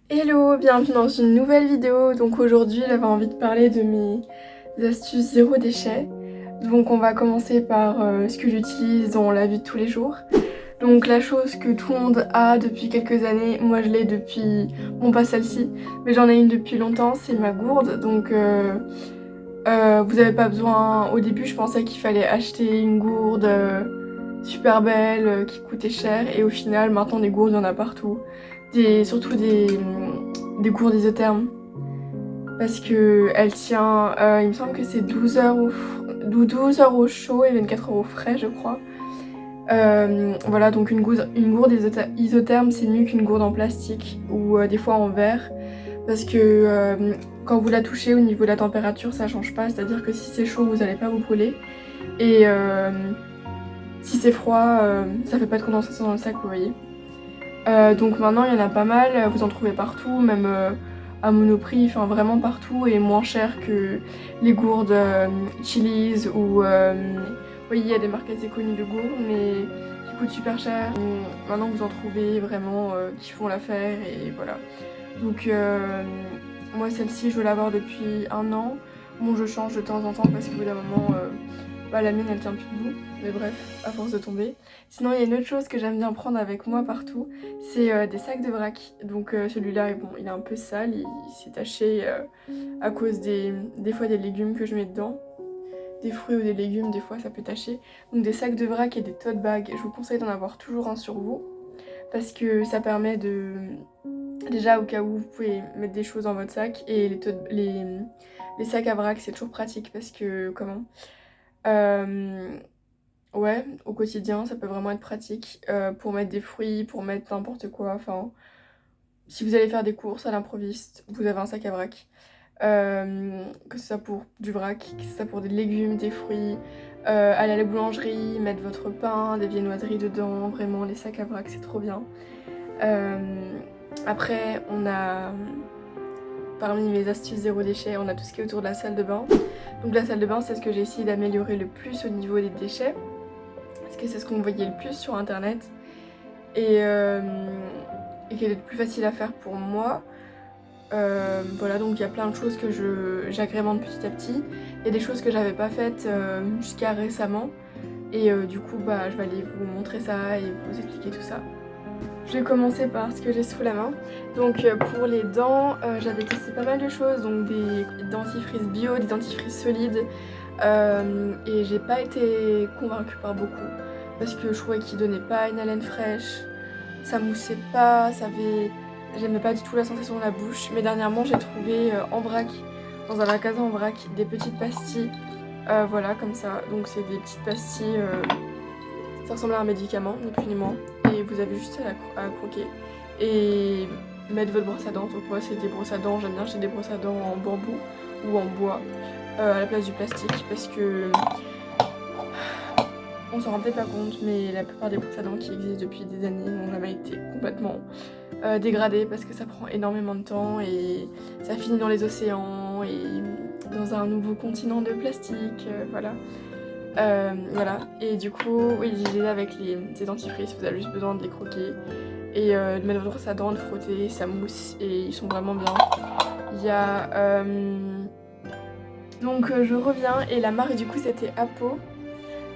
Hello, bienvenue dans une nouvelle vidéo. Donc aujourd'hui j'avais envie de parler de mes astuces zéro déchet. Donc on va commencer par ce que j'utilise dans la vie de tous les jours. Donc la chose que tout le monde a depuis quelques années, moi je l'ai depuis, bon pas celle-ci, mais j'en ai une depuis longtemps, c'est ma gourde. Donc vous avez pas besoin, au début je pensais qu'il fallait acheter une gourde super belle qui coûtait cher et au final maintenant des gourdes il y en a partout. Surtout des gourdes isothermes parce que elle tient, il me semble que c'est 12 heures 12 heures au chaud et 24 heures au frais je crois. Voilà, donc une gourde isotherme c'est mieux qu'une gourde en plastique ou des fois en verre parce que quand vous la touchez au niveau de la température ça change pas, c'est à dire que si c'est chaud vous allez pas vous brûler et si c'est froid ça fait pas de condensation dans le sac, vous voyez. Donc maintenant il y en a pas mal, vous en trouvez partout, même à Monoprix, enfin vraiment partout et moins cher que les gourdes Chili's ou oui il y a des marques assez connues de gourdes mais qui coûtent super cher. Maintenant vous en trouvez vraiment qui font l'affaire et voilà. Donc moi celle-ci je veux l'avoir depuis un an. Bon je change de temps en temps parce qu'au bout d'un moment la mienne elle tient plus debout, mais bref, à force de tomber. Sinon il y a une autre chose que j'aime bien prendre avec moi partout, c'est des sacs de vrac. Donc celui-là, bon, il est un peu sale, il s'est taché à cause des fois des légumes que je mets dedans. Des fruits ou des légumes, des fois ça peut tacher. Donc des sacs de vrac et des tote bags, je vous conseille d'en avoir toujours un sur vous. Parce que ça permet de... Déjà au cas où vous pouvez mettre des choses dans votre sac. Et les sacs à vrac c'est toujours pratique parce que... Comment ouais, au quotidien, ça peut vraiment être pratique pour mettre des fruits, pour mettre n'importe quoi. Enfin, si vous allez faire des courses à l'improviste, vous avez un sac à vrac. Que ce soit pour du vrac, que ce soit pour des légumes, des fruits. Aller à la boulangerie, mettre votre pain, des viennoiseries dedans. Vraiment, les sacs à vrac, c'est trop bien. Après, on a... Parmi mes astuces zéro déchet, on a tout ce qui est autour de la salle de bain. Donc la salle de bain, c'est ce que j'ai essayé d'améliorer le plus au niveau des déchets. Parce que c'est ce qu'on voyait le plus sur internet et qui est le plus facile à faire pour moi. Voilà, donc il y a plein de choses que j'agrémente petit à petit. Il y a des choses que j'avais pas faites jusqu'à récemment et du coup je vais aller vous montrer ça et vous expliquer tout ça. Je vais commencer par ce que j'ai sous la main. Donc pour les dents, j'avais testé pas mal de choses, donc des dentifrices bio, des dentifrices solides et j'ai pas été convaincue par beaucoup parce que je trouvais qu'ils donnaient pas une haleine fraîche, ça moussait pas, j'aimais pas du tout la sensation de la bouche. Mais dernièrement j'ai trouvé en vrac, dans un magasin en vrac, des petites pastilles, voilà comme ça. Donc c'est des petites pastilles, ça ressemble à un médicament, ni plus ni moins. Et vous avez juste à croquer et mettre votre brosse à dents. Donc moi c'est des brosses à dents, j'aime bien acheter des brosses à dents en bambou ou en bois à la place du plastique parce que on s'en rend peut-être pas compte mais la plupart des brosses à dents qui existent depuis des années n'ont jamais été complètement dégradées parce que ça prend énormément de temps et ça finit dans les océans et dans un nouveau continent de plastique, voilà. Voilà, et du coup, oui, j'y vais avec ces dentifrices, vous avez juste besoin de les croquer et de mettre votre brosse à dents, de frotter, ça mousse et ils sont vraiment bien. Il y a... Donc je reviens et la marque du coup c'était Apo.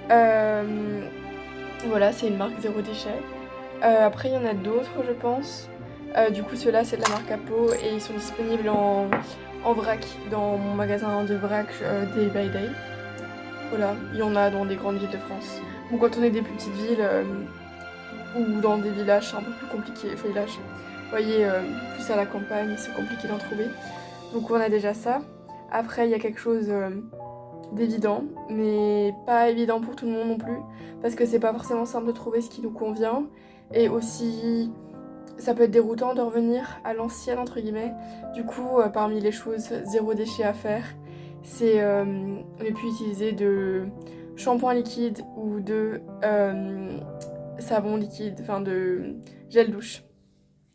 Voilà, c'est une marque zéro déchet. Après il y en a d'autres je pense. Du coup ceux-là c'est de la marque Apo et ils sont disponibles en vrac dans mon magasin de vrac Day by Day. Voilà, il y en a dans des grandes villes de France. Bon, quand on est des plus petites villes ou dans des villages, c'est un peu plus compliqué. Enfin, villages, vous voyez, plus à la campagne, c'est compliqué d'en trouver. Donc on a déjà ça. Après, il y a quelque chose d'évident, mais pas évident pour tout le monde non plus, parce que c'est pas forcément simple de trouver ce qui nous convient. Et aussi, ça peut être déroutant de revenir à l'ancienne, entre guillemets. Du coup, parmi les choses zéro déchet à faire, c'est ne plus utiliser de shampoing liquide ou de savon liquide, enfin de gel douche.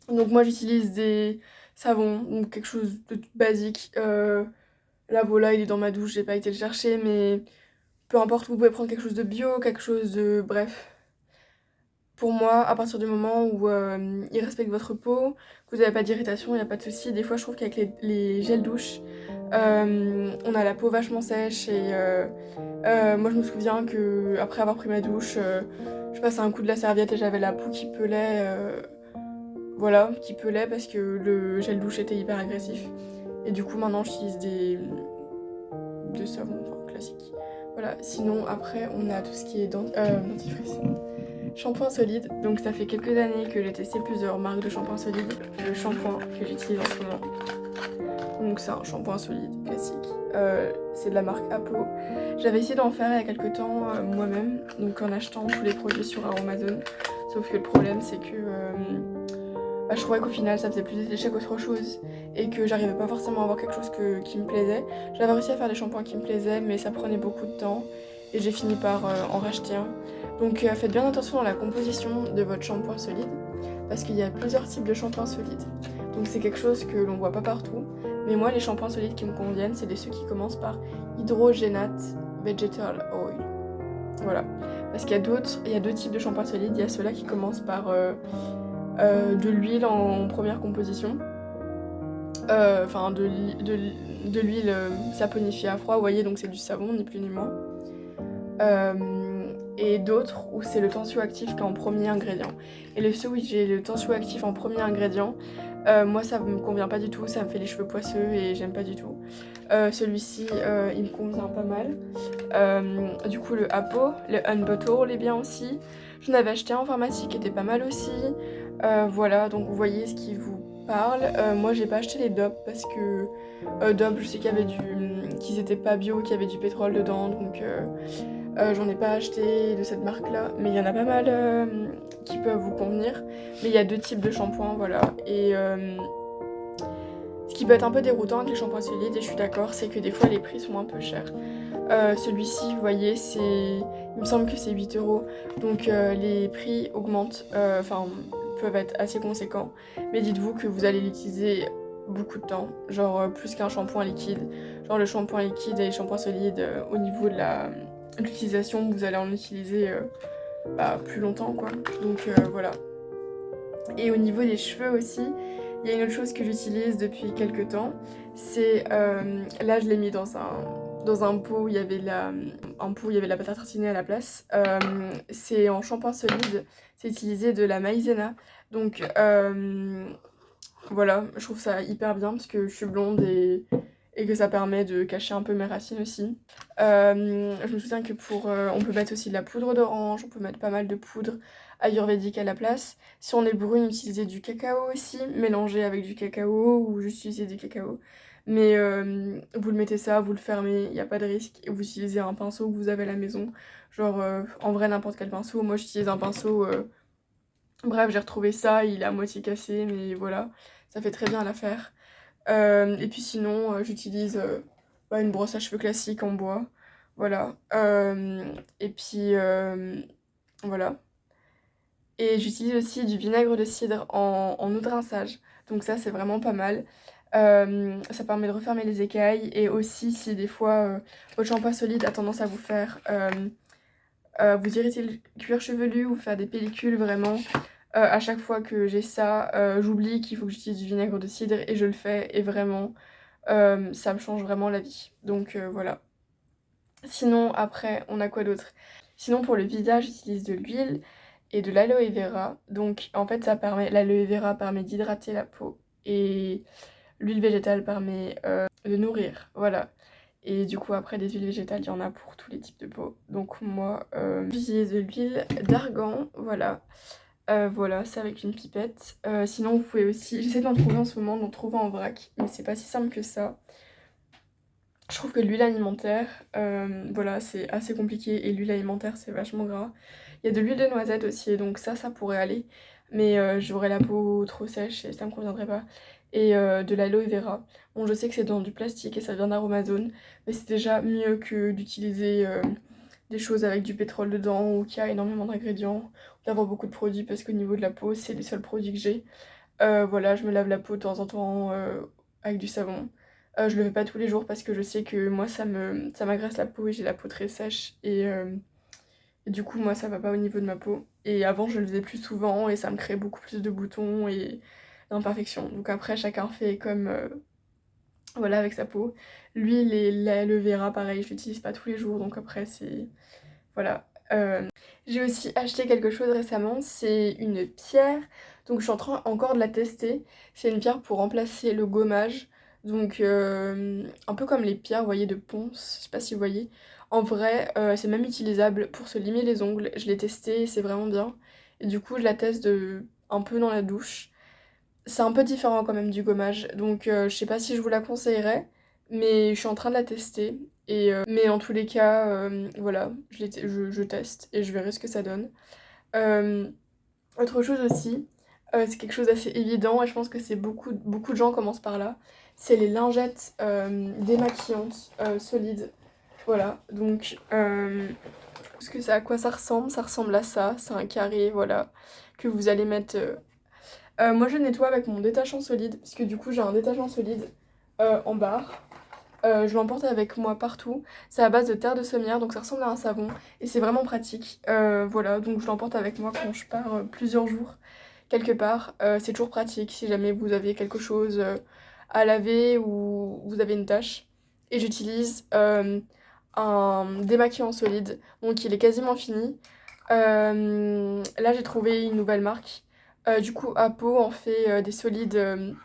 Donc moi j'utilise des savons, donc quelque chose de tout basique. Là voilà, il est dans ma douche, j'ai pas été le chercher, mais peu importe, vous pouvez prendre quelque chose de bio, quelque chose de... bref. Pour moi, à partir du moment où ils respectent votre peau, que vous n'avez pas d'irritation, il n'y a pas de souci. Des fois, je trouve qu'avec les gels douche, on a la peau vachement sèche et moi je me souviens que après avoir pris ma douche, je passais un coup de la serviette et j'avais la peau qui pelait, voilà, qui pelait parce que le gel douche était hyper agressif. Et du coup maintenant j'utilise des savons classiques. Voilà, sinon après on a tout ce qui est dentifrice. Shampoing solide, donc ça fait quelques années que j'ai testé plusieurs marques de shampoing solide. Le shampoing que j'utilise en ce moment, donc c'est un shampoing solide classique, c'est de la marque Apo. J'avais essayé d'en faire il y a quelques temps moi-même, donc en achetant tous les produits sur Amazon. Sauf que le problème c'est que je trouvais qu'au final ça faisait plus des déchets qu'autre chose et que j'arrivais pas forcément à avoir quelque chose qui me plaisait. J'avais réussi à faire des shampoings qui me plaisaient mais ça prenait beaucoup de temps et j'ai fini par en racheter un. Donc faites bien attention à la composition de votre shampoing solide parce qu'il y a plusieurs types de shampoings solides. Donc c'est quelque chose que l'on voit pas partout. Mais moi les shampoings solides qui me conviennent c'est ceux qui commencent par hydrogénate vegetal oil. Voilà. Parce qu'il y a deux types de shampoings solides. Il y a ceux-là qui commencent par de l'huile en première composition. Enfin de l'huile saponifiée à froid, vous voyez, donc c'est du savon ni plus ni moins. Et d'autres où c'est le tensioactif qui est en premier ingrédient. Et ceux où j'ai le tensioactif en premier ingrédient, moi ça me convient pas du tout, ça me fait les cheveux poisseux et j'aime pas du tout. Celui-ci il me convient pas mal. Du coup le Apo, le Unbottle est bien aussi. J'en avais acheté un en pharmacie qui était pas mal aussi. Voilà, donc vous voyez ce qui vous parle. Moi j'ai pas acheté les DOP parce que DOP je sais qu'ils étaient pas bio, qu'il y avait du pétrole dedans, donc j'en ai pas acheté de cette marque là, mais il y en a pas mal qui peuvent vous convenir. Mais il y a deux types de shampoings, voilà. Et ce qui peut être un peu déroutant avec les shampoings solides, et je suis d'accord, c'est que des fois les prix sont un peu chers. Celui-ci, vous voyez, il me semble que c'est 8 €, donc les prix augmentent, peuvent être assez conséquents. Mais dites-vous que vous allez l'utiliser beaucoup de temps, genre plus qu'un shampoing liquide. Genre le shampoing liquide et les shampoings solides, au niveau de l'utilisation, vous allez en utiliser plus longtemps, quoi. Donc voilà. Et au niveau des cheveux aussi, il y a une autre chose que j'utilise depuis quelques temps, c'est là je l'ai mis dans un pot où il y avait la pâte à tartiner à la place. C'est en shampoing solide, c'est utilisé de la maïzena. Donc voilà, je trouve ça hyper bien parce que je suis blonde et que ça permet de cacher un peu mes racines aussi. Je me souviens que on peut mettre aussi de la poudre d'orange, on peut mettre pas mal de poudre ayurvédique à la place. Si on est brune, utiliser du cacao aussi, mélanger avec du cacao ou juste utiliser du cacao. Mais vous le mettez ça, vous le fermez, il n'y a pas de risque. Et vous utilisez un pinceau que vous avez à la maison. Genre, en vrai, n'importe quel pinceau. Moi, j'utilise un pinceau... Bref, j'ai retrouvé ça, il est à moitié cassé, mais voilà. Ça fait très bien l'affaire. Et puis sinon, j'utilise une brosse à cheveux classique en bois. Voilà. Et puis voilà. Et j'utilise aussi du vinaigre de cidre en eau de rinçage. Donc ça, c'est vraiment pas mal. Ça permet de refermer les écailles. Et aussi, si des fois, votre shampoing solide a tendance à vous faire vous irriter le cuir chevelu ou faire des pellicules, vraiment, à chaque fois que j'ai ça, j'oublie qu'il faut que j'utilise du vinaigre de cidre et je le fais. Et vraiment, ça me change vraiment la vie. Donc voilà. Sinon, après, on a quoi d'autre? Sinon, pour le visage, j'utilise de l'huile et de l'aloe vera. Donc, en fait, l'aloe vera permet d'hydrater la peau et l'huile végétale permet de nourrir. Voilà. Et du coup, après, des huiles végétales, il y en a pour tous les types de peau. Donc, moi, j'utilise de l'huile d'argan. Voilà. Voilà, c'est avec une pipette. Sinon, vous pouvez aussi... J'essaie d'en trouver en ce moment, d'en trouver en vrac. Mais c'est pas si simple que ça. Je trouve que l'huile alimentaire, voilà, c'est assez compliqué et l'huile alimentaire, c'est vachement gras. Il y a de l'huile de noisette aussi, donc ça pourrait aller. Mais j'aurais la peau trop sèche et ça me conviendrait pas. Et de l'aloe vera. Bon, je sais que c'est dans du plastique et ça vient d'Aromazone, mais c'est déjà mieux que d'utiliser des choses avec du pétrole dedans ou qui a énormément d'ingrédients, d'avoir beaucoup de produits parce qu'au niveau de la peau, c'est les seuls produits que j'ai. Voilà, je me lave la peau de temps en temps avec du savon. Je le fais pas tous les jours parce que je sais que moi ça m'agresse la peau et j'ai la peau très sèche et du coup moi ça va pas au niveau de ma peau. et avant je le faisais plus souvent et ça me crée beaucoup plus de boutons et d'imperfections. Donc après chacun fait comme voilà avec sa peau. L'huile et l'aloe vera pareil, je l'utilise pas tous les jours donc après c'est voilà. J'ai aussi acheté quelque chose récemment, c'est une pierre, donc je suis en train encore de la tester. C'est une pierre pour remplacer le gommage, donc un peu comme les pierres, vous voyez, de ponce, je sais pas si vous voyez. En vrai, c'est même utilisable pour se limer les ongles, je l'ai testé, c'est vraiment bien. Et du coup, je la teste un peu dans la douche. C'est un peu différent quand même du gommage, donc je sais pas si je vous la conseillerais, mais je suis en train de la tester. Mais en tous les cas, voilà, je teste et je verrai ce que ça donne. Euh, Autre chose aussi, c'est quelque chose d'assez évident et je pense que c'est beaucoup de gens commencent par là. C'est les lingettes démaquillantes solides. Voilà, donc parce que à quoi ça ressemble? Ça ressemble à ça, c'est un carré, voilà, que vous allez mettre. Moi je nettoie avec mon détachant solide, parce que du coup j'ai un détachant solide en barre. Je l'emporte avec moi partout. C'est à base de terre de sommière, donc ça ressemble à un savon. Et c'est vraiment pratique. Voilà, donc je l'emporte avec moi quand je pars plusieurs jours quelque part. C'est toujours pratique si jamais vous avez quelque chose à laver ou vous avez une tâche. Et j'utilise un démaquillant solide, donc il est quasiment fini. Là j'ai trouvé une nouvelle marque. Du coup, Apo en fait des solides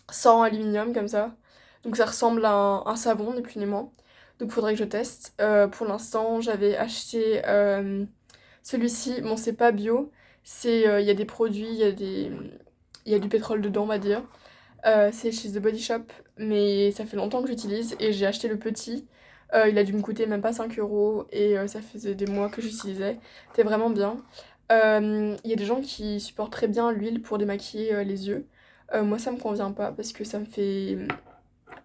sans aluminium comme ça. Donc ça ressemble à un savon, ni plus ni moins. Donc faudrait que je teste. Pour l'instant, j'avais acheté celui-ci. Bon, c'est pas bio. Il y a des produits, il y a du pétrole dedans, on va dire. C'est chez The Body Shop, mais ça fait longtemps que j'utilise et j'ai acheté le petit. Il a dû me coûter même pas 5 euros et ça faisait des mois que j'utilisais. C'était vraiment bien. Il y a des gens qui supportent très bien l'huile pour démaquiller les yeux. Moi, ça me convient pas parce que ça me fait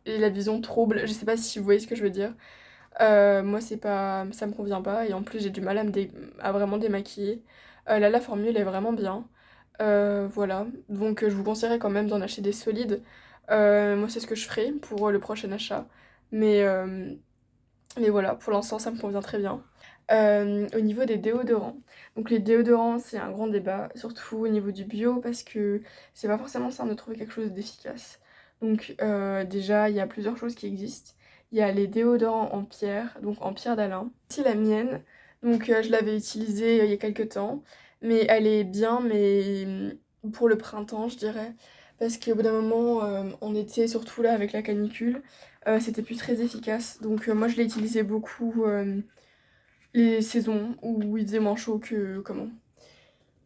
la vision trouble. Je sais pas si vous voyez ce que je veux dire. Moi, c'est pas, ça me convient pas et en plus, j'ai du mal à vraiment démaquiller. Là, la formule est vraiment bien. Voilà, donc je vous conseillerais quand même d'en acheter des solides. Moi, c'est ce que je ferai pour le prochain achat. Mais, euh, mais voilà, pour l'instant, ça me convient très bien. Au niveau des déodorants. Donc les déodorants, c'est un grand débat, surtout au niveau du bio, parce que c'est pas forcément simple de trouver quelque chose d'efficace. Donc déjà, il y a plusieurs choses qui existent. Il y a les déodorants en pierre, donc en pierre d'Alain. C'est la mienne, donc je l'avais utilisée il y a quelques temps, mais elle est bien, mais pour le printemps, je dirais. Parce qu'au bout d'un moment, en été, surtout là avec la canicule, c'était plus très efficace. Donc moi je l'ai utilisé beaucoup les saisons où il faisait moins chaud que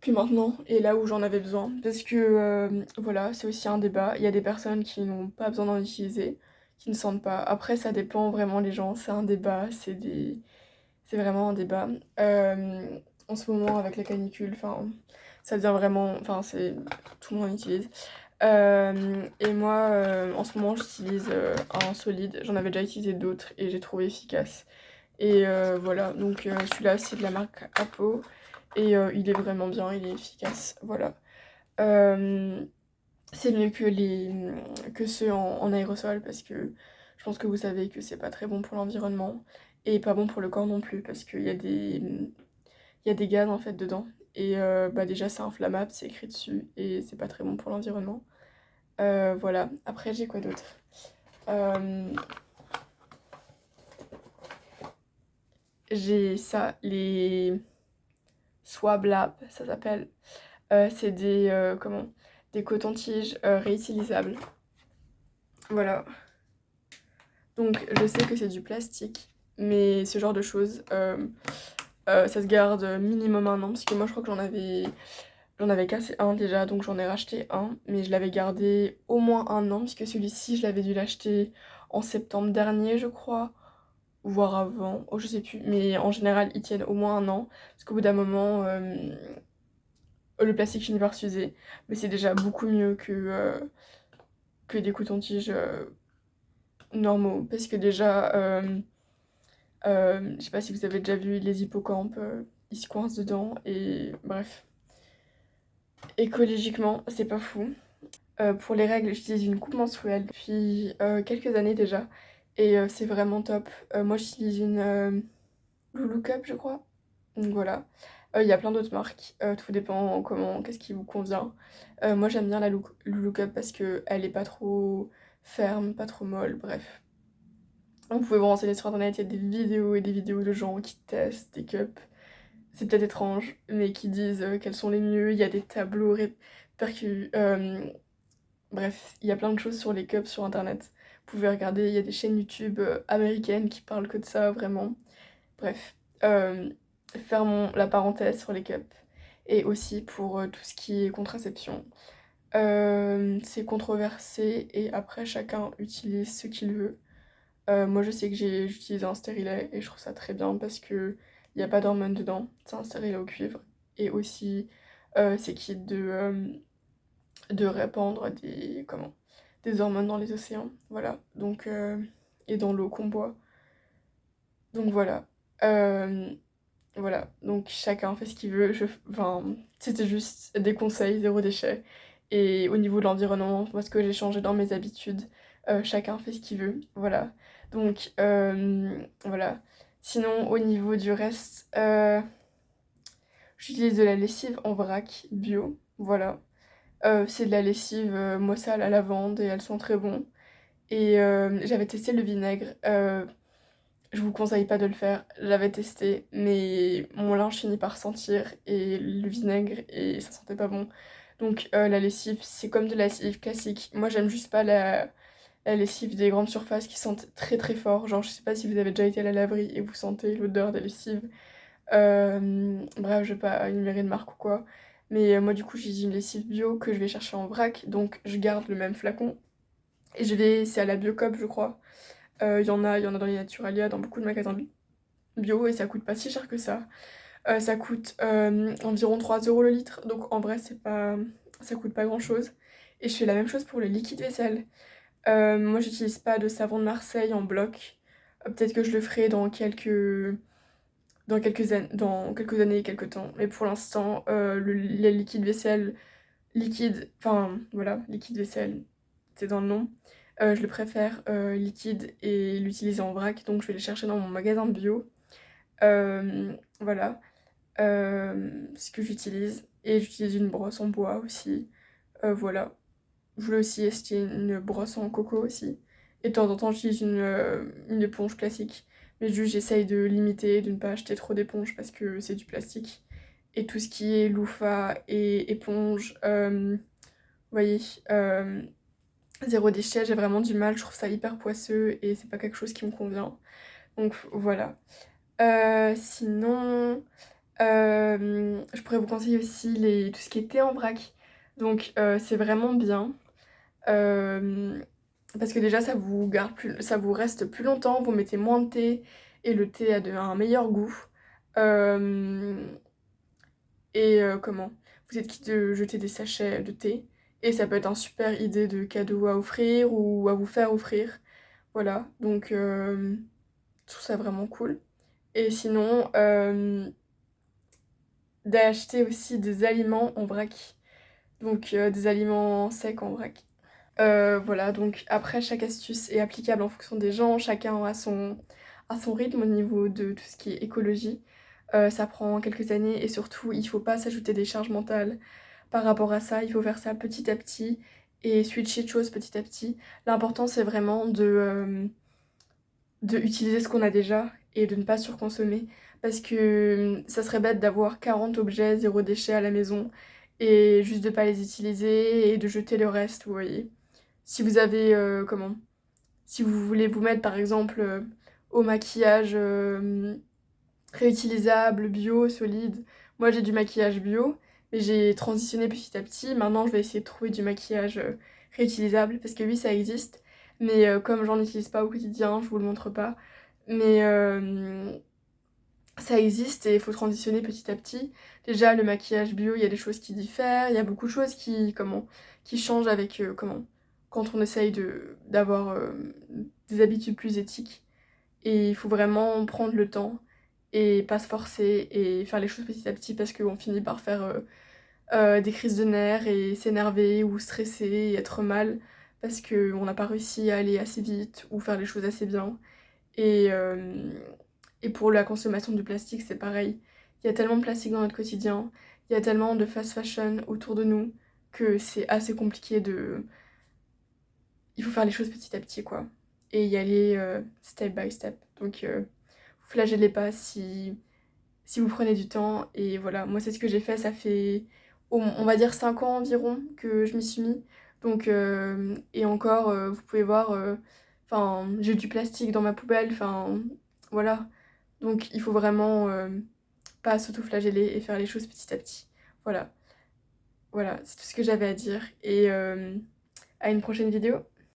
maintenant et là où j'en avais besoin. Parce que voilà, c'est aussi un débat. Il y a des personnes qui n'ont pas besoin d'en utiliser, qui ne sentent pas. Après ça dépend vraiment les gens, c'est un débat, c'est vraiment un débat. En ce moment avec la canicule, enfin ça devient vraiment. Enfin c'est. Tout le monde utilise. Et moi, en ce moment, j'utilise un solide. J'en avais déjà utilisé d'autres et j'ai trouvé efficace. Et voilà, donc celui-là, c'est de la marque Apo. Et il est vraiment bien, il est efficace. Voilà. Euh, c'est mieux que ceux en aérosol parce que je pense que vous savez que c'est pas très bon pour l'environnement et pas bon pour le corps non plus parce qu'il y a il y a des gaz en fait dedans. Et bah déjà, c'est inflammable, c'est écrit dessus et c'est pas très bon pour l'environnement. Voilà, après j'ai quoi d'autre? Euh, j'ai ça, les Swab Lab, ça s'appelle. C'est des cotons-tiges réutilisables. Voilà. Donc je sais que c'est du plastique, mais ce genre de choses, ça se garde minimum un an, parce que moi je crois que j'en avais cassé un déjà, donc j'en ai racheté un, mais je l'avais gardé au moins un an, puisque celui-ci je l'avais dû l'acheter en septembre dernier, je crois, voire avant, oh je sais plus, mais en général ils tiennent au moins un an, parce qu'au bout d'un moment, le plastique finit par s'user, mais c'est déjà beaucoup mieux que des cotons-tiges normaux, parce que déjà, je sais pas si vous avez déjà vu les hippocampes, ils se coincent dedans, et bref. Écologiquement, c'est pas fou. Pour les règles, j'utilise une coupe menstruelle depuis quelques années déjà, et c'est vraiment top. Moi, j'utilise une Lulu Cup, je crois. Donc voilà. Il y a plein d'autres marques, tout dépend qu'est-ce qui vous convient. Moi j'aime bien la Look Up parce qu'elle est pas trop ferme, pas trop molle, bref. Vous pouvez vous renseigner sur internet, il y a des vidéos et des vidéos de gens qui testent des cups. C'est peut-être étrange, mais qui disent quels sont les mieux. Il y a des tableaux bref, il y a plein de choses sur les cups sur internet. Vous pouvez regarder, il y a des chaînes YouTube américaines qui parlent que de ça, vraiment. Bref, fermons la parenthèse sur les cups. Et aussi pour tout ce qui est contraception. C'est controversé et après chacun utilise ce qu'il veut. Moi je sais que j'utilise un stérilet et je trouve ça très bien parce que il n'y a pas d'hormones dedans. C'est un stérilet au cuivre. Et aussi c'est quitte de répandre des hormones dans les océans. Voilà. Donc et dans l'eau qu'on boit. Donc voilà. Voilà, donc chacun fait ce qu'il veut. Enfin, c'était juste des conseils, zéro déchet. Et au niveau de l'environnement, moi, ce que j'ai changé dans mes habitudes, chacun fait ce qu'il veut. Voilà. Donc, voilà. Sinon, au niveau du reste, j'utilise de la lessive en vrac bio. Voilà. C'est de la lessive Mossa à la lavande et elles sont très bonnes. Et j'avais testé le vinaigre. Je vous conseille pas de le faire, j'avais testé, mais mon linge finit par sentir et le vinaigre et ça sentait pas bon. Donc la lessive, c'est comme de la lessive classique. Moi j'aime juste pas la lessive des grandes surfaces qui sentent très très fort. Genre je sais pas si vous avez déjà été à la laverie et vous sentez l'odeur des lessives. Bref, je vais pas énumérer de marque ou quoi. Mais moi du coup j'ai une lessive bio que je vais chercher en vrac, donc je garde le même flacon. Et c'est à la Biocop je crois. Il y en a dans les Naturalia, dans beaucoup de magasins bio et ça coûte pas si cher que ça. Ça coûte environ 3 € le litre, donc en vrai ça coûte pas grand chose. Et je fais la même chose pour le liquide vaisselle. Moi j'utilise pas de savon de Marseille en bloc. Peut-être que je le ferai dans quelques années, quelques temps. Mais pour l'instant, le liquide vaisselle, enfin voilà, liquide vaisselle, c'est dans le nom. Je le préfère liquide et l'utiliser en vrac, donc je vais le chercher dans mon magasin bio. Voilà ce que j'utilise. Et j'utilise une brosse en bois aussi. Voilà. Je voulais aussi acheter une brosse en coco aussi. Et de temps en temps, j'utilise une éponge classique. Mais juste, j'essaye de limiter, de ne pas acheter trop d'éponges parce que c'est du plastique. Et tout ce qui est loofah et éponge, vous voyez, zéro déchet, j'ai vraiment du mal. Je trouve ça hyper poisseux et c'est pas quelque chose qui me convient. Donc voilà. Sinon, je pourrais vous conseiller aussi tout ce qui est thé en vrac. Donc c'est vraiment bien. Parce que déjà ça vous reste plus longtemps, vous mettez moins de thé et le thé a un meilleur goût. Euh, et vous êtes quitte de jeter des sachets de thé et ça peut être un super idée de cadeau à offrir ou à vous faire offrir. Voilà, donc je trouve ça vraiment cool. Et sinon, d'acheter aussi des aliments en vrac. Donc des aliments secs en vrac. Voilà, donc après chaque astuce est applicable en fonction des gens, chacun a son rythme au niveau de tout ce qui est écologie. Ça prend quelques années et surtout il faut pas s'ajouter des charges mentales par rapport à ça, il faut faire ça petit à petit et switcher de choses petit à petit. L'important c'est vraiment de utiliser ce qu'on a déjà et de ne pas surconsommer parce que ça serait bête d'avoir 40 objets zéro déchet à la maison et juste de pas les utiliser et de jeter le reste, vous voyez. Si vous avez si vous voulez vous mettre par exemple au maquillage réutilisable, bio, solide. Moi j'ai du maquillage bio, mais j'ai transitionné petit à petit. Maintenant je vais essayer de trouver du maquillage réutilisable parce que oui ça existe, mais comme j'en utilise pas au quotidien, je vous le montre pas. Mais ça existe et il faut transitionner petit à petit. Déjà le maquillage bio, il y a des choses qui diffèrent, il y a beaucoup de choses qui changent avec quand on essaye d'avoir des habitudes plus éthiques. Et il faut vraiment prendre le temps et pas se forcer et faire les choses petit à petit parce qu'on finit par faire des crises de nerfs et s'énerver ou stresser et être mal parce qu'on n'a pas réussi à aller assez vite ou faire les choses assez bien. Et, euh, et pour la consommation du plastique, c'est pareil. Il y a tellement de plastique dans notre quotidien, il y a tellement de fast fashion autour de nous que c'est assez compliqué de... Il faut faire les choses petit à petit, quoi. Et y aller step by step. Donc, vous flagellez pas si vous prenez du temps. Et voilà, moi c'est ce que j'ai fait, ça fait, on va dire 5 ans environ que je m'y suis mis. Donc, et encore, vous pouvez voir, enfin, j'ai du plastique dans ma poubelle, enfin, voilà. Donc il faut vraiment pas s'auto-flageller et faire les choses petit à petit. Voilà, voilà, c'est tout ce que j'avais à dire. Et à une prochaine vidéo.